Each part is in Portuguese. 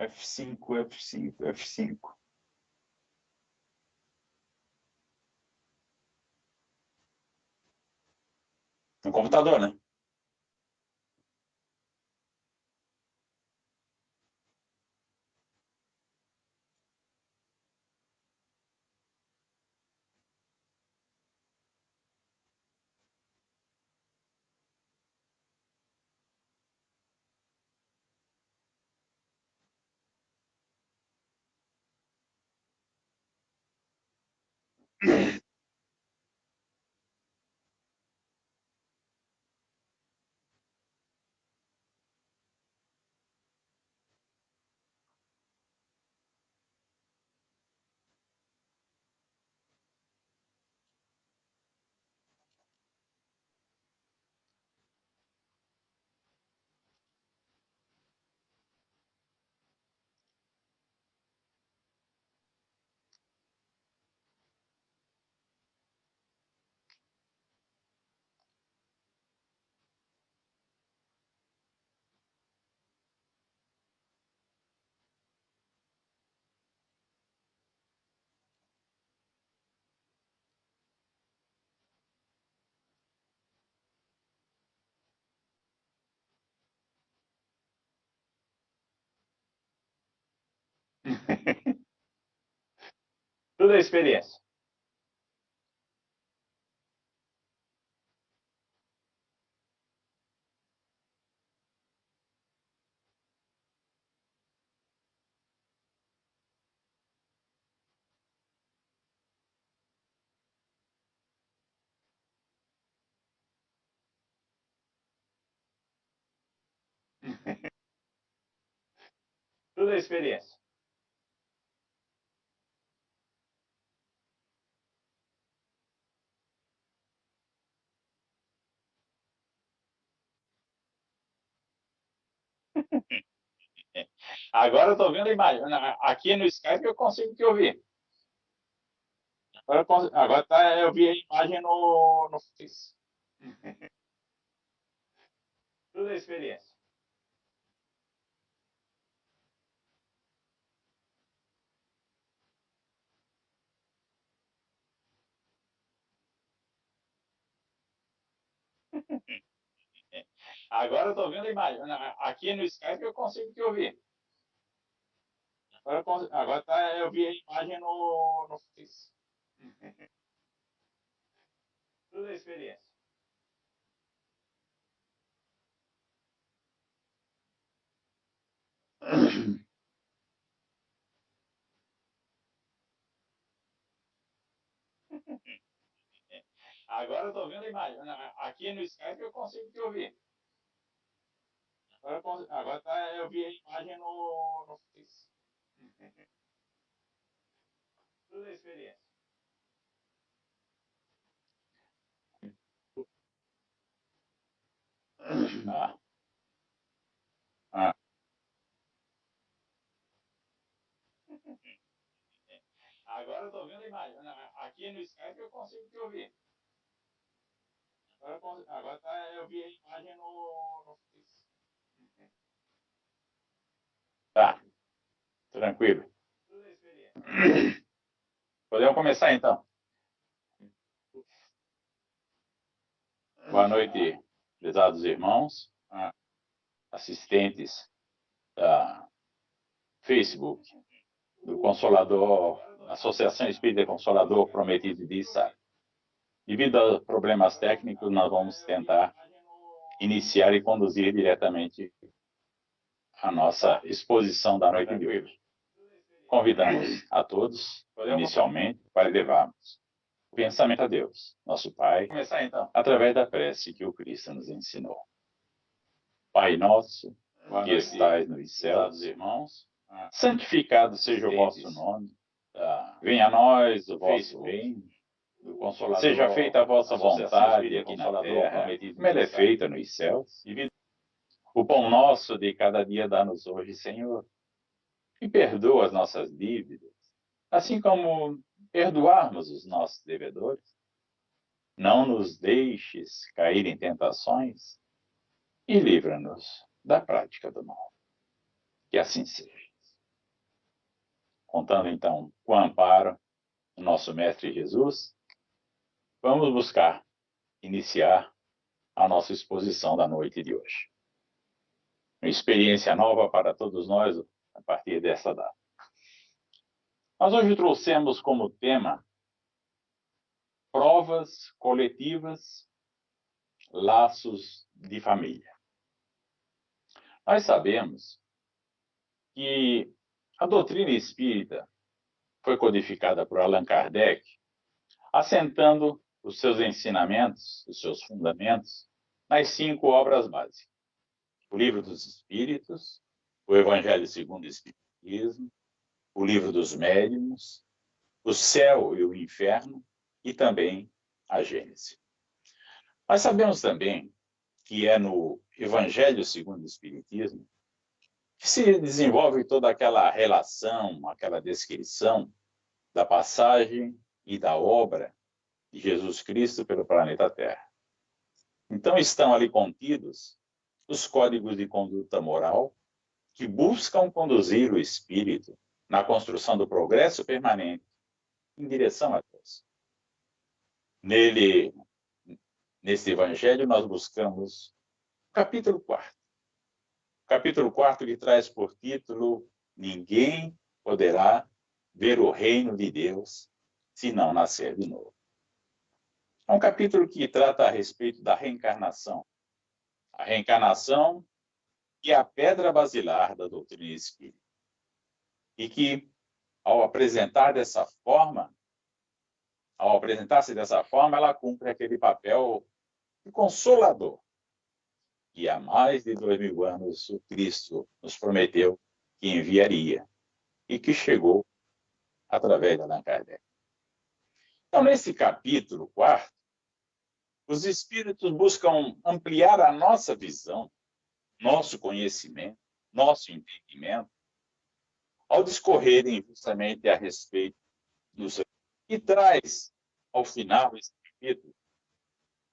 F5, F5, F5. No computador, né? Tudo é experiência. Tudo é experiência. Agora eu estou vendo a imagem. Aqui no Skype eu consigo te ouvir. Agora eu vi a imagem no Face. Tudo é experiência. Agora eu estou vendo a imagem. Aqui no Skype eu consigo te ouvir. Agora eu vi a imagem no Face. Tudo é experiência. Agora eu estou vendo a imagem. Aqui no Skype eu consigo te ouvir. Agora eu vi a imagem no Face. Tudo é experiência. Ah. Ah. Agora eu estou vendo a imagem. Aqui no Skype eu consigo te ouvir. Agora eu vi a imagem no Face. Tá, tranquilo. Tudo é experiência. Podemos começar então. Boa noite, prezados irmãos, assistentes da Facebook, do Consolador, Associação Espírita Consolador Prometido de Sá. Devido a problemas técnicos, nós vamos tentar iniciar e conduzir diretamente a nossa exposição da noite de hoje. Convidamos a todos, inicialmente, para levarmos o pensamento a Deus, nosso Pai, começar então, através da prece que o Cristo nos ensinou. Pai nosso, que estais nos céus, irmãos, santificado seja o vosso nome, venha a nós o vosso reino, seja feita a vossa vontade aqui na terra, como ela é feita nos céus. O pão nosso de cada dia dá-nos hoje, Senhor, e perdoa as nossas dívidas, assim como perdoarmos os nossos devedores. Não nos deixes cair em tentações e livra-nos da prática do mal. Que assim seja. contando então com o amparo do nosso Mestre Jesus, vamos buscar iniciar a nossa exposição da noite de hoje. Uma experiência nova para todos nós a partir dessa data. Nós hoje trouxemos como tema provas coletivas, laços de família. Nós sabemos que a doutrina espírita foi codificada por Allan Kardec, assentando os seus ensinamentos, os seus fundamentos, nas 5 obras básicas. O Livro dos Espíritos, o Evangelho segundo o Espiritismo, o Livro dos Médiuns, o Céu e o Inferno e também a Gênese. Nós sabemos também que é no Evangelho segundo o Espiritismo que se desenvolve toda aquela relação, aquela descrição da passagem e da obra de Jesus Cristo pelo planeta Terra. Então estão ali contidos os códigos de conduta moral que buscam conduzir o espírito na construção do progresso permanente em direção a Deus. Nesse evangelho nós buscamos o capítulo 4. O capítulo 4 que traz por título Ninguém poderá ver o reino de Deus se não nascer de novo. É um capítulo que trata a respeito da reencarnação. A reencarnação que é a pedra basilar da doutrina espírita. E que, ao apresentar-se dessa forma, ela cumpre aquele papel de consolador que há mais de 2000 anos o Cristo nos prometeu que enviaria e que chegou através de Allan Kardec. Então, nesse capítulo 4, os espíritos buscam ampliar a nossa visão, nosso conhecimento, nosso entendimento, ao discorrerem justamente a respeito dos... E traz, ao final, esse capítulo,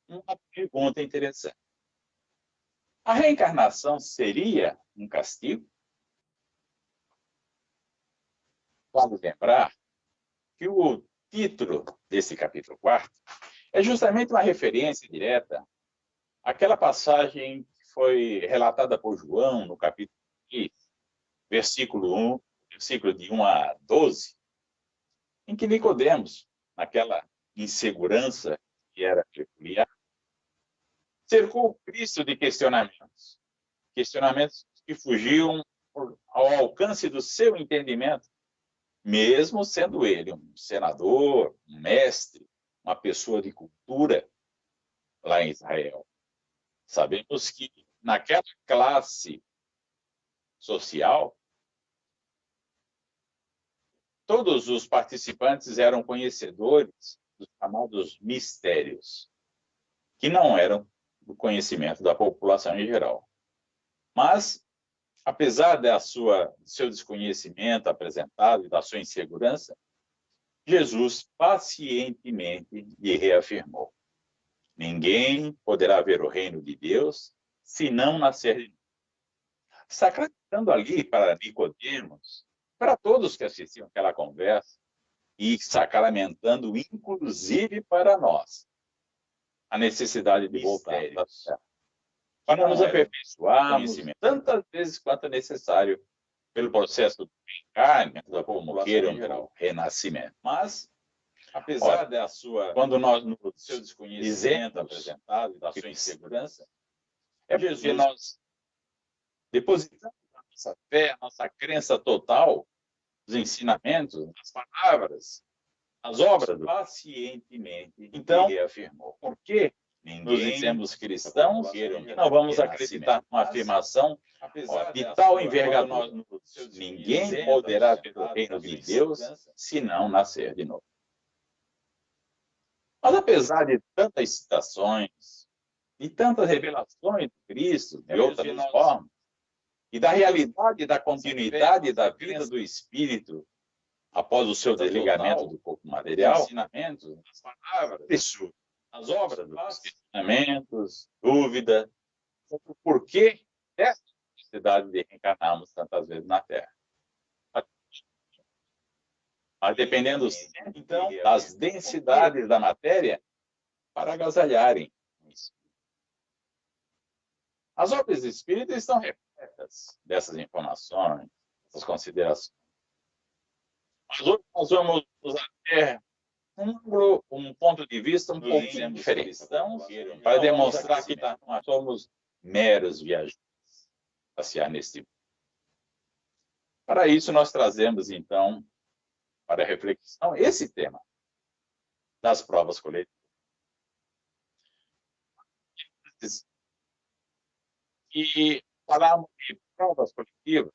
uma pergunta interessante. A reencarnação seria um castigo? Vale lembrar que o título desse capítulo 4 é justamente uma referência direta àquela passagem que foi relatada por João no capítulo 3, versículo de 1 a 12, em que Nicodemos, naquela insegurança que era peculiar, cercou o Cristo de questionamentos que fugiam ao alcance do seu entendimento, mesmo sendo ele um senador, um mestre, uma pessoa de cultura lá em Israel. Sabemos que naquela classe social, todos os participantes eram conhecedores dos chamados mistérios, que não eram do conhecimento da população em geral. Mas, apesar do seu desconhecimento apresentado e da sua insegurança, Jesus pacientemente lhe reafirmou: ninguém poderá ver o reino de Deus se não nascer de novo. Sacramentando ali para Nicodemos, para todos que assistiam aquela conversa, e sacramentando inclusive para nós, a necessidade de voltar para nos aperfeiçoarmos tantas vezes quanto é necessário pelo processo do reencarne, da como queiram, do renascimento. Mas, apesar quando nós nos seu desconhecimento apresentado e da sua insegurança, é porque nós depositamos a nossa fé, a nossa crença total nos ensinamentos, nas palavras, nas obras, pacientemente, então, reafirmou. Por que nos dizemos cristãos e não vamos acreditar numa afirmação de tal envergadura? Ninguém poderá ver o reino de Deus se não nascer de novo. Mas apesar de tantas citações, de tantas revelações de Cristo, de outras formas, e da realidade da continuidade da vida do Espírito após o seu desligamento do corpo material, ensinamentos, as palavras, as obras, os questionamentos, dúvida, sobre o porquê dessa necessidade de reencarnarmos tantas vezes na Terra. mas dependendo, então, das densidades da matéria para agasalharem. As obras espíritas estão repletas dessas informações, dessas considerações. Mas hoje nós vamos até um ponto de vista um pouco diferente, para demonstrar que nós somos meros viajantes passear neste mundo. Para isso, nós trazemos, então, para reflexão, esse tema das provas coletivas. E falarmos de provas coletivas,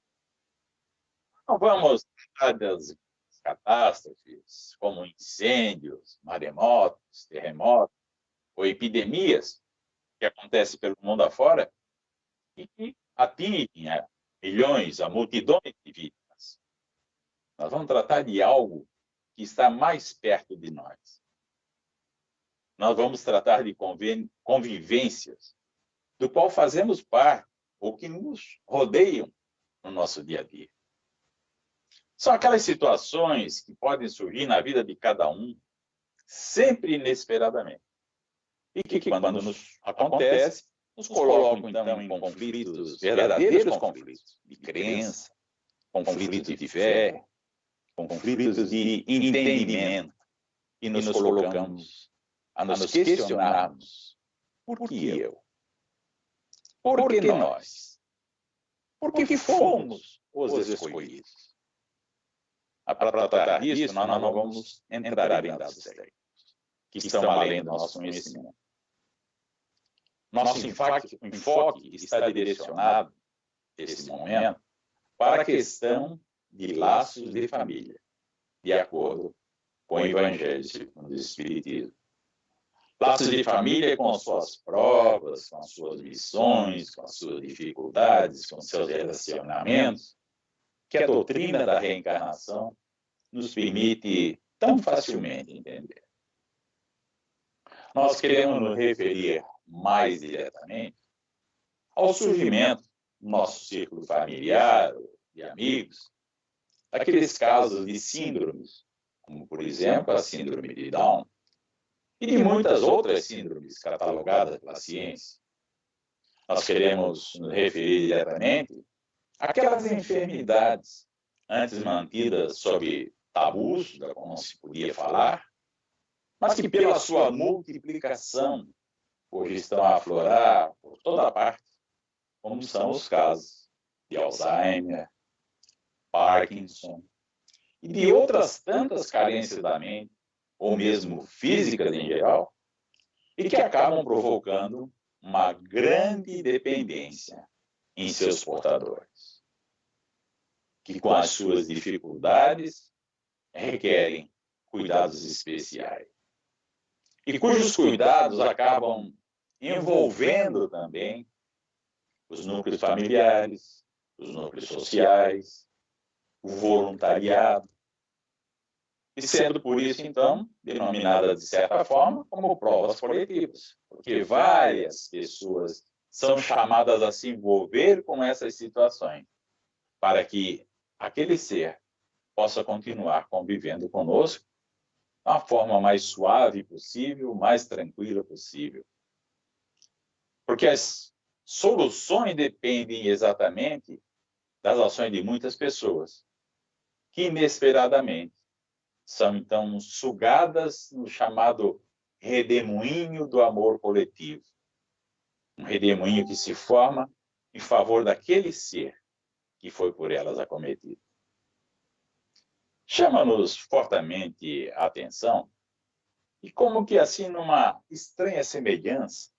não vamos tratar das catástrofes, como incêndios, maremotos, terremotos ou epidemias que acontecem pelo mundo afora e que atingem a milhões, a multidões de vítimas. Nós vamos tratar de algo que está mais perto de nós. Nós vamos tratar de convivências do qual fazemos parte ou que nos rodeiam no nosso dia a dia. São aquelas situações que podem surgir na vida de cada um, sempre inesperadamente. E que quando nos acontece, nos colocam, então, em conflitos, verdadeiros conflitos de crença, conflitos de fé, conflitos de entendimento, e nos colocamos a nos questionarmos: por que eu? Por que nós? Por que fomos os escolhidos? Para tratar disso, nós não vamos entrar em dados técnicos, que estão além do nosso conhecimento. Nosso enfoque está direcionado, nesse momento, para a questão de laços de família, de acordo com o Evangelho segundo o Espiritismo. Laços de família com as suas provas, com as suas missões, com as suas dificuldades, com seus relacionamentos, que a doutrina da reencarnação nos permite tão facilmente entender. Nós queremos nos referir mais diretamente ao surgimento do nosso círculo familiar, de amigos, daqueles casos de síndromes, como, por exemplo, a síndrome de Down, e de muitas outras síndromes catalogadas pela ciência. Nós queremos nos referir diretamente àquelas enfermidades antes mantidas sob tabus, da qual não se podia falar, mas que pela sua multiplicação hoje estão a aflorar por toda parte, como são os casos de Alzheimer, Parkinson e de outras tantas carências da mente, ou mesmo físicas em geral, e que acabam provocando uma grande dependência em seus portadores, que com as suas dificuldades requerem cuidados especiais, e cujos cuidados acabam envolvendo também os núcleos familiares, os núcleos sociais, o voluntariado, e sendo por isso, então, denominada de certa forma como provas coletivas, porque várias pessoas são chamadas a se envolver com essas situações, para que aquele ser possa continuar convivendo conosco da forma mais suave possível, mais tranquila possível. Porque as soluções dependem exatamente das ações de muitas pessoas, que inesperadamente são, então, sugadas no chamado redemoinho do amor coletivo. Um redemoinho que se forma em favor daquele ser que foi por elas acometido. Chama-nos fortemente a atenção e como que assim, numa estranha semelhança,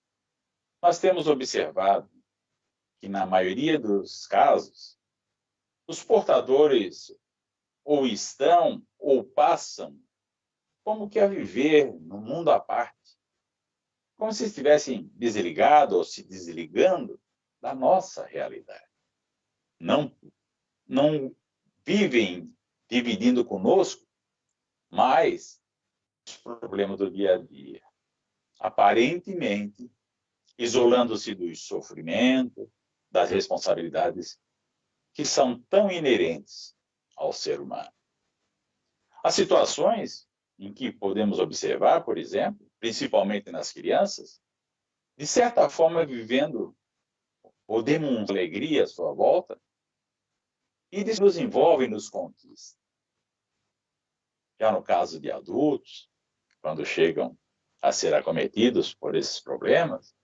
nós temos observado que na maioria dos casos, os portadores ou estão ou passam como que a viver no mundo à parte, como se estivessem desligados ou se desligando da nossa realidade. Não vivem dividindo conosco mais os problemas do dia a dia, aparentemente isolando-se do sofrimento, das responsabilidades que são tão inerentes ao ser humano. Há situações em que podemos observar, por exemplo, principalmente nas crianças, de certa forma vivendo ou demonstrando alegria à sua volta, e isso nos envolve e nos conquista. Já no caso de adultos, quando chegam a ser acometidos por esses problemas,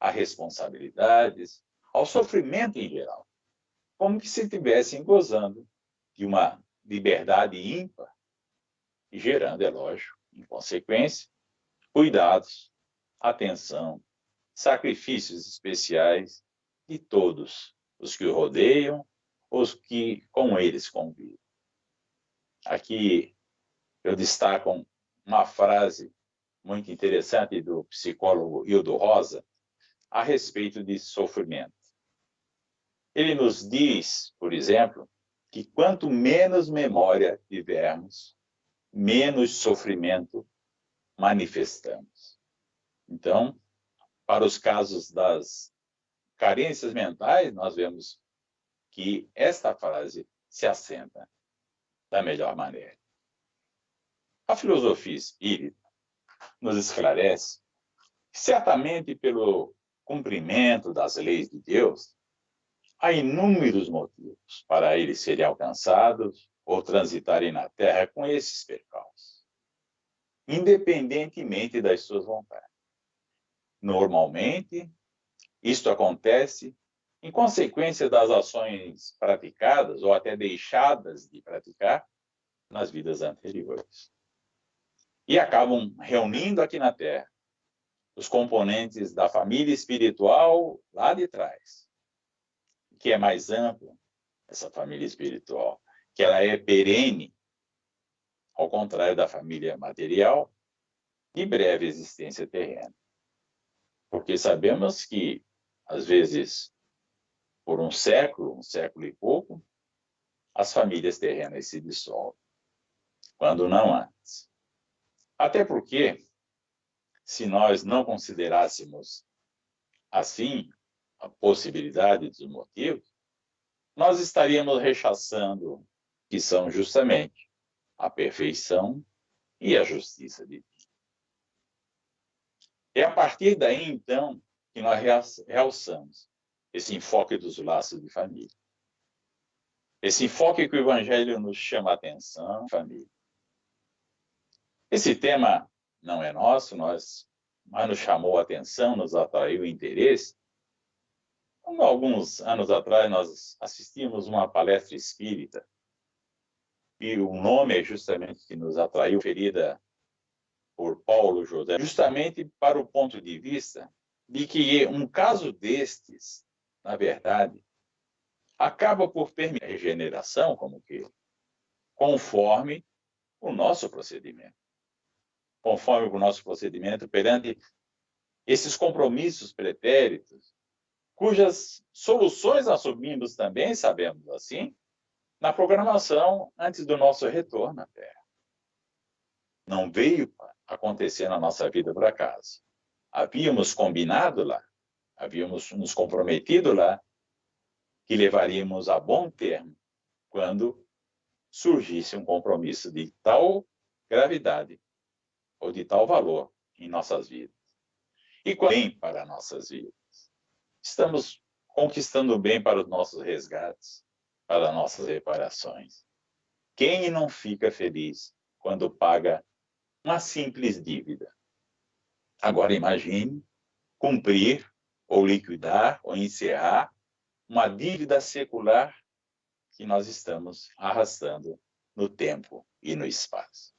a responsabilidades, ao sofrimento em geral, como que se estivessem gozando de uma liberdade ímpar e gerando, é lógico, em consequência, cuidados, atenção, sacrifícios especiais de todos os que o rodeiam, os que com eles convivem. Aqui eu destaco uma frase muito interessante do psicólogo Hildo Rosa a respeito de sofrimento. Ele nos diz, por exemplo, que quanto menos memória tivermos, menos sofrimento manifestamos. Então, para os casos das carências mentais, nós vemos que esta frase se assenta da melhor maneira. A filosofia espírita nos esclarece que, certamente pelo cumprimento das leis de Deus, há inúmeros motivos para eles serem alcançados ou transitarem na Terra com esses percalços, independentemente das suas vontades. Normalmente, isto acontece em consequência das ações praticadas ou até deixadas de praticar nas vidas anteriores. E acabam reunindo aqui na Terra os componentes da família espiritual lá de trás, que é mais ampla, essa família espiritual, que ela é perene, ao contrário da família material, de breve existência terrena. Porque sabemos que, às vezes, por um século e pouco, as famílias terrenas se dissolvem, quando não antes. Até porque, se nós não considerássemos assim a possibilidade dos motivos, nós estaríamos rechaçando que são justamente a perfeição e a justiça divina. É a partir daí, então, que nós realçamos esse enfoque dos laços de família. Esse enfoque que o Evangelho nos chama a atenção, família. Esse tema não é nosso, mas nos chamou a atenção, nos atraiu o interesse. Como alguns anos atrás nós assistimos uma palestra espírita, e o nome é justamente que nos atraiu, ferida por Paulo José, justamente para o ponto de vista de que um caso destes, na verdade, acaba por permitir a regeneração, como que, conforme o nosso procedimento. Conforme o nosso procedimento perante esses compromissos pretéritos, cujas soluções assumimos também, sabemos assim, na programação antes do nosso retorno à Terra. Não veio acontecer na nossa vida por acaso. Havíamos combinado lá, havíamos nos comprometido lá, que levaríamos a bom termo quando surgisse um compromisso de tal gravidade ou de tal valor em nossas vidas. E bem para nossas vidas. Estamos conquistando o bem para os nossos resgates, para nossas reparações. Quem não fica feliz quando paga uma simples dívida? Agora imagine cumprir, ou liquidar, ou encerrar uma dívida secular que nós estamos arrastando no tempo e no espaço.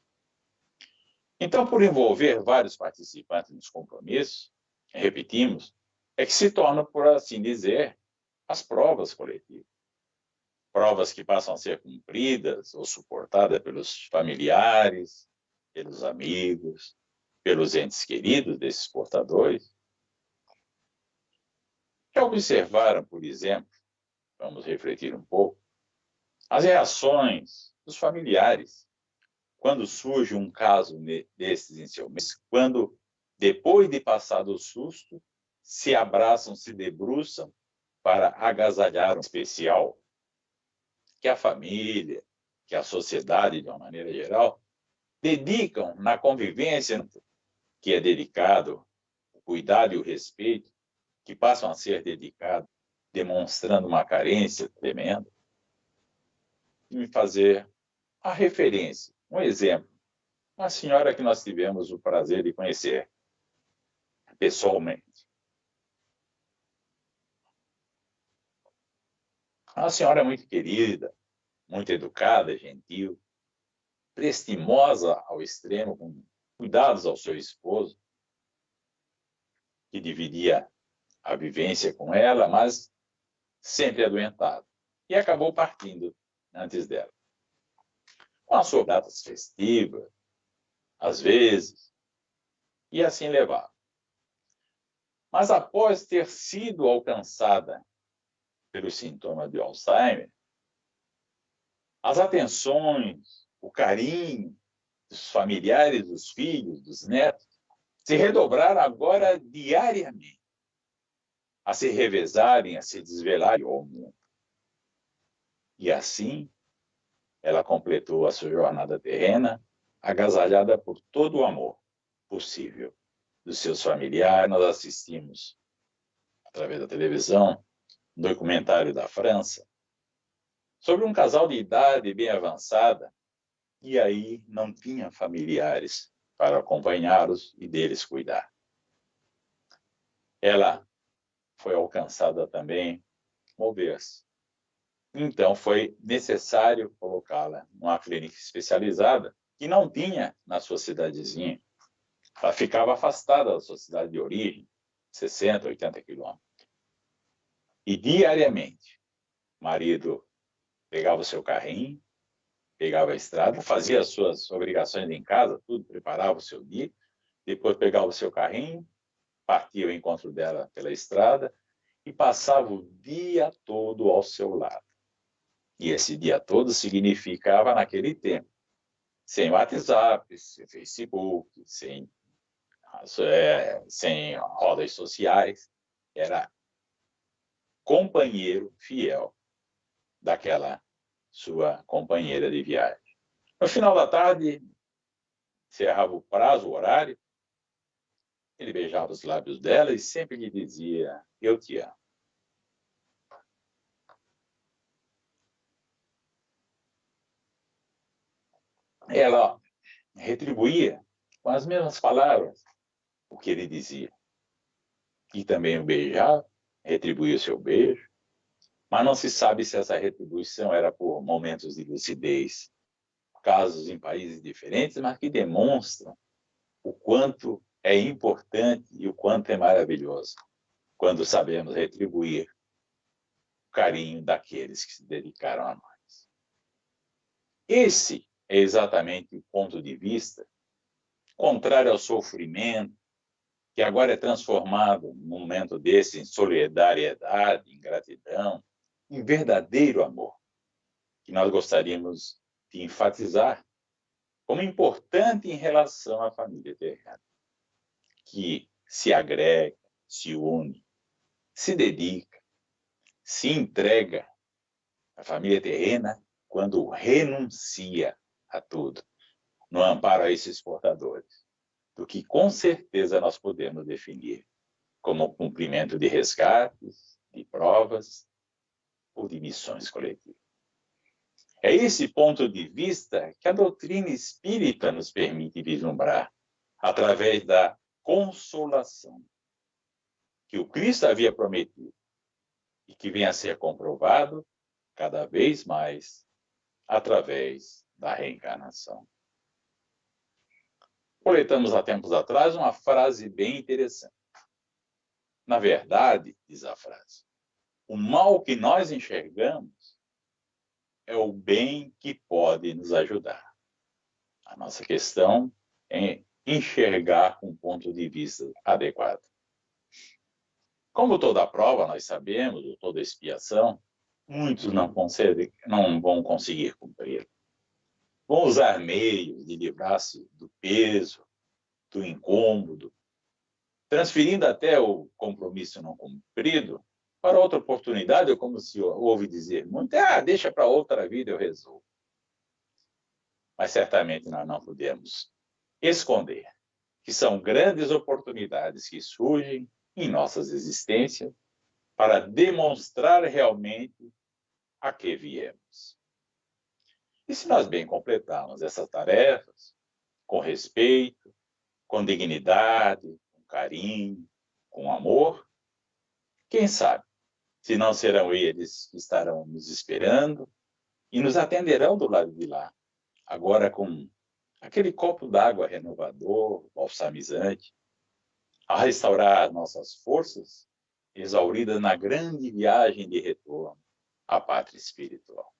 Então, por envolver vários participantes nos compromissos, repetimos, é que se tornam, por assim dizer, as provas coletivas. Provas que passam a ser cumpridas ou suportadas pelos familiares, pelos amigos, pelos entes queridos desses portadores. Já observaram, por exemplo, vamos refletir um pouco, as reações dos familiares quando surge um caso desses em seu meio, quando, depois de passado o susto, se abraçam, se debruçam para agasalhar um especial que a família, que a sociedade, de uma maneira geral, dedicam na convivência, que é dedicado, o cuidado e o respeito, que passam a ser dedicados, demonstrando uma carência tremenda, e me fazer a referência, um exemplo. Uma senhora que nós tivemos o prazer de conhecer pessoalmente. Uma senhora muito querida, muito educada, gentil, prestimosa ao extremo, com cuidados ao seu esposo, que dividia a vivência com ela, mas sempre adoentado. E acabou partindo antes dela. Com as suas datas festivas, às vezes, e assim levava. Mas após ter sido alcançada pelos sintomas de Alzheimer, as atenções, o carinho dos familiares, dos filhos, dos netos, se redobraram agora diariamente, a se revezarem, a se desvelarem ao mundo. E assim, ela completou a sua jornada terrena, agasalhada por todo o amor possível dos seus familiares. Nós assistimos, através da televisão, um documentário da França, sobre um casal de idade bem avançada, e aí não tinha familiares para acompanhá-los e deles cuidar. Ela foi alcançada também mover-se. Então foi necessário colocá-la numa clínica especializada que não tinha na sua cidadezinha. Ela ficava afastada da sua cidade de origem, 60, 80 quilômetros. E diariamente, o marido pegava o seu carrinho, pegava a estrada, fazia as suas obrigações em casa, tudo, preparava o seu dia, depois pegava o seu carrinho, partia ao encontro dela pela estrada e passava o dia todo ao seu lado. E esse dia todo significava, naquele tempo, sem WhatsApp, sem Facebook, sem rodas sociais, era companheiro fiel daquela sua companheira de viagem. No final da tarde, encerrava o prazo, o horário, ele beijava os lábios dela e sempre lhe dizia: eu te amo. Ela retribuía com as mesmas palavras o que ele dizia. E também o beijava, retribuía o seu beijo, mas não se sabe se essa retribuição era por momentos de lucidez, casos em países diferentes, mas que demonstram o quanto é importante e o quanto é maravilhoso quando sabemos retribuir o carinho daqueles que se dedicaram a nós. Esse é exatamente o ponto de vista contrário ao sofrimento, que agora é transformado, num momento desse, em solidariedade, em gratidão, em verdadeiro amor, que nós gostaríamos de enfatizar como importante em relação à família terrena, que se agrega, se une, se dedica, se entrega à família terrena quando renuncia a tudo, no amparo a esses portadores, do que com certeza nós podemos definir como cumprimento de resgates, de provas ou de missões coletivas. É esse ponto de vista que a doutrina espírita nos permite vislumbrar, através da consolação que o Cristo havia prometido e que vem a ser comprovado cada vez mais através da reencarnação. Coletamos há tempos atrás uma frase bem interessante. Na verdade, diz a frase, o mal que nós enxergamos é o bem que pode nos ajudar. A nossa questão é enxergar com um ponto de vista adequado. Como toda prova, nós sabemos, ou toda expiação, muitos não vão conseguir cumprir. Vão usar meios de livrar-se do peso, do incômodo, transferindo até o compromisso não cumprido para outra oportunidade, ou como se ouve dizer muito, deixa para outra vida eu resolvo. Mas certamente nós não podemos esconder que são grandes oportunidades que surgem em nossas existências para demonstrar realmente a que viemos. E se nós bem completarmos essas tarefas, com respeito, com dignidade, com carinho, com amor, quem sabe, se não serão eles que estarão nos esperando e nos atenderão do lado de lá, agora com aquele copo d'água renovador, balsamizante, a restaurar nossas forças, exauridas na grande viagem de retorno à pátria espiritual.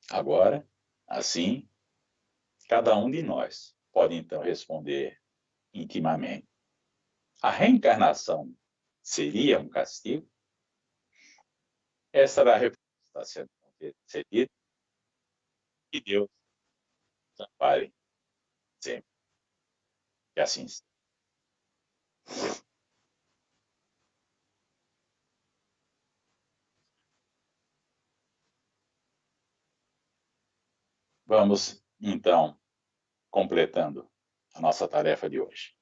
Agora, assim, cada um de nós pode então responder intimamente: a reencarnação seria um castigo? Essa era a resposta a ser dita, e Deus nos ampare sempre. Que assim seja. Vamos, então, completando a nossa tarefa de hoje.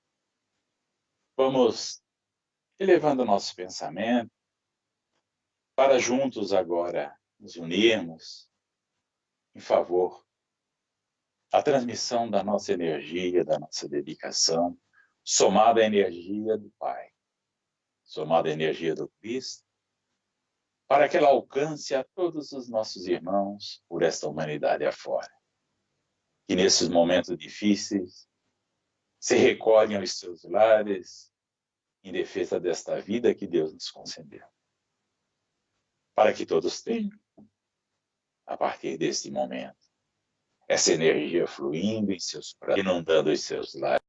Vamos elevando nosso pensamento para juntos agora nos unirmos em favor da transmissão da nossa energia, da nossa dedicação, somada à energia do Pai, somada à energia do Cristo, para que ela alcance a todos os nossos irmãos por esta humanidade afora. Que nesses momentos difíceis se recolhem aos seus lares em defesa desta vida que Deus nos concedeu. Para que todos tenham, a partir deste momento, essa energia fluindo em seus pratos, inundando os seus lares.